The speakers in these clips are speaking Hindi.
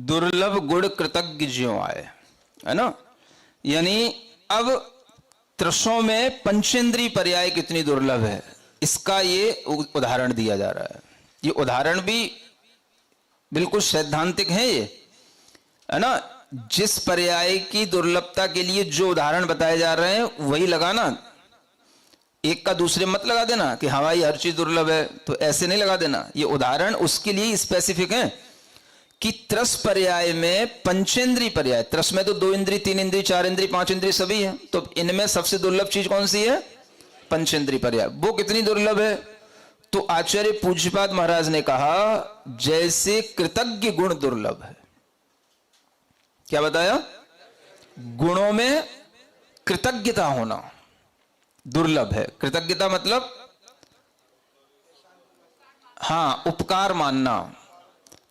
दुर्लभ गुण कृतज्ञ ज्यों आए, है ना। यानी अब त्रिशों में पंचेंद्रीय पर्याय कितनी दुर्लभ है, इसका ये उदाहरण दिया जा रहा है। ये उदाहरण भी बिल्कुल सैद्धांतिक है ये, है ना। जिस पर्याय की दुर्लभता के लिए जो उदाहरण बताए जा रहे हैं वही लगाना, एक का दूसरे मत लगा देना कि हाँ भाई हर चीज दुर्लभ है, तो ऐसे नहीं लगा देना। ये उदाहरण उसके लिए स्पेसिफिक है कि त्रस पर्याय में पंचेंद्रीय पर्याय, त्रस में तो 2 इंद्रिय 3 इंद्रिय 4 इंद्रिय 5 इंद्रिय सभी है, तो इनमें सबसे दुर्लभ चीज कौन सी है, पंचेंद्रीय पर्याय। वो कितनी दुर्लभ है, तो आचार्य पूज्यपाद महाराज ने कहा जैसे कृतज्ञ गुण दुर्लभ है। क्या बताया, गुणों में कृतज्ञता होना दुर्लभ है। कृतज्ञता मतलब हाँ उपकार मानना,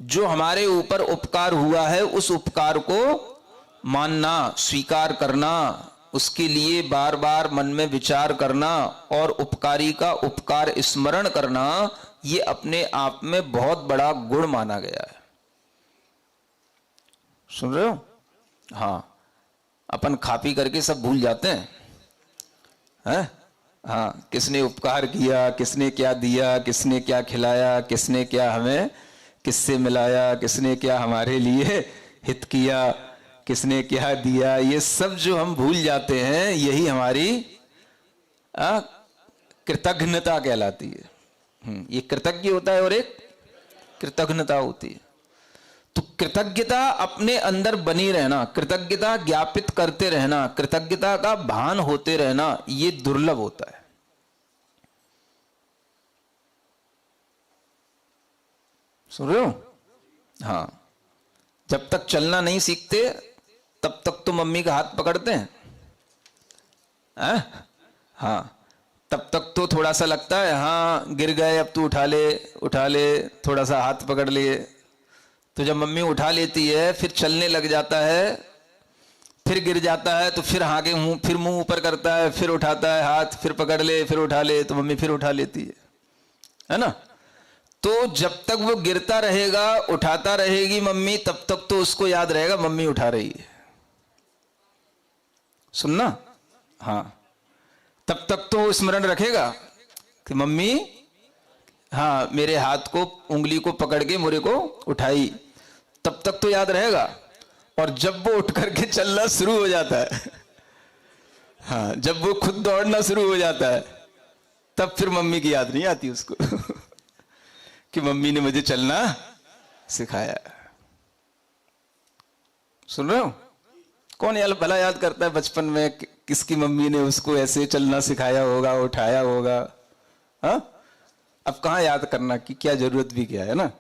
जो हमारे ऊपर उपकार हुआ है उस उपकार को मानना, स्वीकार करना, उसके लिए बार बार मन में विचार करना और उपकारी का उपकार स्मरण करना, ये अपने आप में बहुत बड़ा गुण माना गया है। सुन रहे हो, हाँ। अपन खा पी करके सब भूल जाते हैं, हैं? हाँ, किसने उपकार किया, किसने क्या दिया, किसने क्या खिलाया, किसने क्या हमें किससे मिलाया, किसने क्या हमारे लिए हित किया, किसने क्या दिया, ये सब जो हम भूल जाते हैं यही हमारी कृतज्ञता कहलाती है। ये कृतज्ञ होता है और एक कृतज्ञता होती है। तो कृतज्ञता अपने अंदर बनी रहना, कृतज्ञता ज्ञापित करते रहना, कृतज्ञता का भान होते रहना, ये दुर्लभ होता है। सुन रहे हो, हाँ। जब तक चलना नहीं सीखते तब तक तो मम्मी का हाथ पकड़ते हैं, हाँ। तब तक तो थोड़ा सा लगता है हाँ गिर गए अब तू उठा ले, उठा ले, थोड़ा सा हाथ पकड़ लिए। तो जब मम्मी उठा लेती है फिर चलने लग जाता है, फिर गिर जाता है तो फिर आगे फिर मुंह ऊपर करता है, फिर उठाता है हाथ, फिर पकड़ ले, फिर उठा ले, तो मम्मी फिर उठा लेती है ना। तो जब तक वो गिरता रहेगा, उठाता रहेगी मम्मी, तब तक तो उसको याद रहेगा मम्मी उठा रही है। सुनना, हाँ। तब तक तो स्मरण रखेगा कि मम्मी हाँ मेरे हाथ को, उंगली को पकड़ के मुझे को उठाई, तब तक तो याद रहेगा। और जब वो उठ करके चलना शुरू हो जाता है, हाँ, जब वो खुद दौड़ना शुरू हो जाता है, तब फिर मम्मी की याद नहीं आती उसको कि मम्मी ने मुझे चलना सिखाया। सुन रहे हो, कौन भला याद करता है बचपन में किसकी मम्मी ने उसको ऐसे चलना सिखाया होगा, उठाया होगा, हाँ। अब कहां याद करना की क्या जरूरत भी क्या है ना।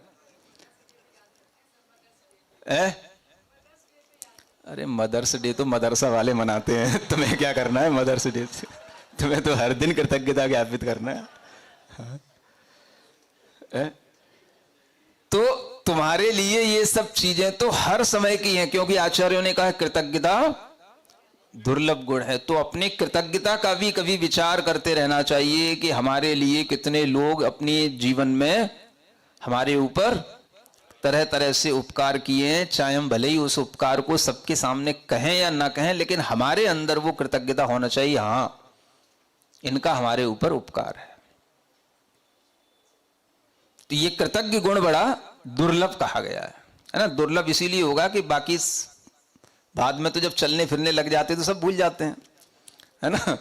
अरे मदर्स डे तो मदरसा वाले मनाते हैं, तुम्हें क्या करना है मदर्स डे से, तुम्हें तो हर दिन कृतज्ञता ज्ञापित करना है, हाँ? तो तुम्हारे लिए ये सब चीजें तो हर समय की हैं, क्योंकि आचार्यों ने कहा कृतज्ञता दुर्लभ गुण है। तो अपनी कृतज्ञता का भी कभी विचार करते रहना चाहिए कि हमारे लिए कितने लोग अपने जीवन में हमारे ऊपर तरह तरह से उपकार किए हैं। चाहे हम भले ही उस उपकार को सबके सामने कहें या ना कहें, लेकिन हमारे अंदर वो कृतज्ञता होना चाहिए, हाँ इनका हमारे ऊपर उपकार है। तो ये कृतज्ञ गुण बड़ा दुर्लभ कहा गया है ना। दुर्लभ इसीलिए होगा कि बाकी बाद में तो जब चलने फिरने लग जाते तो सब भूल जाते हैं, है ना,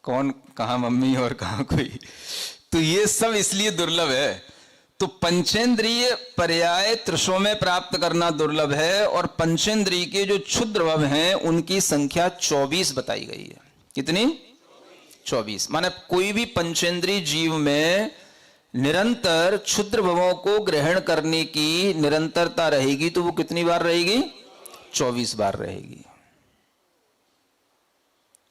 कौन कहां मम्मी और कहां कोई। तो ये सब इसलिए दुर्लभ है। तो पंचेंद्रिय पर्याय त्रिशों में प्राप्त करना दुर्लभ है, और पंचेंद्रिय के जो क्षुद्र भव हैं उनकी संख्या 24 बताई गई है। कितनी? 24। माने कोई भी पंचेंद्रिय जीव में निरंतर क्षुद्र भवों को ग्रहण करने की निरंतरता रहेगी, तो वो कितनी बार रहेगी? 24 बार रहेगी।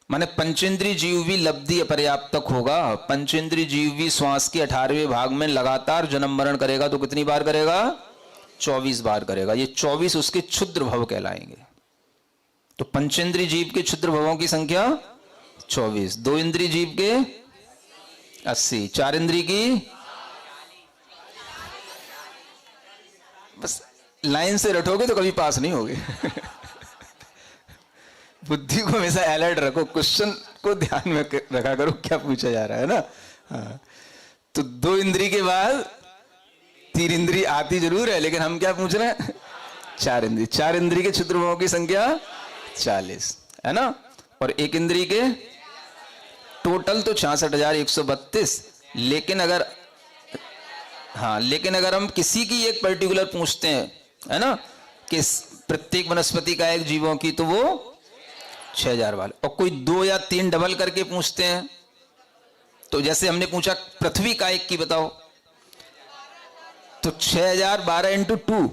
माने पंचेंद्रिय जीव भी लब्धि अपर्याप्तक होगा। पंचेंद्रिय जीव भी श्वास के 18वें भाग में लगातार जन्म मरण करेगा, तो कितनी बार करेगा? 24 बार करेगा। ये 24 उसके क्षुद्र भव कहलाएंगे। तो पंचेंद्रिय जीव के क्षुद्र भवों की संख्या 24, 2 इंद्रिय जीव के 80, 4 इंद्रिय की बस लाइन से रटोगे तो कभी पास नहीं होगे। बुद्धि को हमेशा अलर्ट रखो, क्वेश्चन को ध्यान में रखा करो क्या पूछा जा रहा है ना। हाँ। तो 2 इंद्री के बाद 3 इंद्री आती जरूर है, लेकिन हम क्या पूछ रहे हैं? 4 इंद्री। 4 इंद्री के क्षुद्रभवों की संख्या 40 है ना, और 1 इंद्री के टोटल तो 66,132। लेकिन अगर हम किसी की एक पर्टिकुलर पूछते हैं, है ना, कि प्रत्येक वनस्पति का एक जीवों की, तो वो 6,000 वाले। और कोई 2 या 3 डबल करके पूछते हैं, तो जैसे हमने पूछा पृथ्वी का एक की बताओ, तो 6,012 इंटू 2,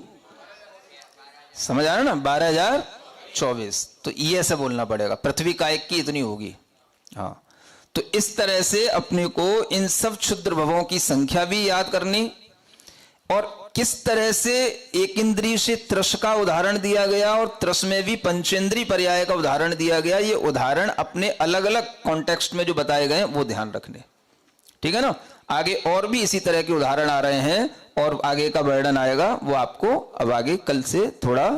समझ आ रहा ना, 12,024। तो ये ऐसा बोलना पड़ेगा, पृथ्वी का एक की इतनी होगी। हाँ, तो इस तरह से अपने को इन सब क्षुद्र भवों की संख्या भी याद करनी, और किस तरह से एक इंद्रिय से त्रस का उदाहरण दिया गया और त्रस में भी पंचेंद्रीय पर्याय का उदाहरण दिया गया। ये उदाहरण अपने अलग अलग कॉन्टेक्स्ट में जो बताए गए वो ध्यान रखने, ठीक है ना। आगे और भी इसी तरह के उदाहरण आ रहे हैं और आगे का वर्णन आएगा, वो आपको अब आगे कल से थोड़ा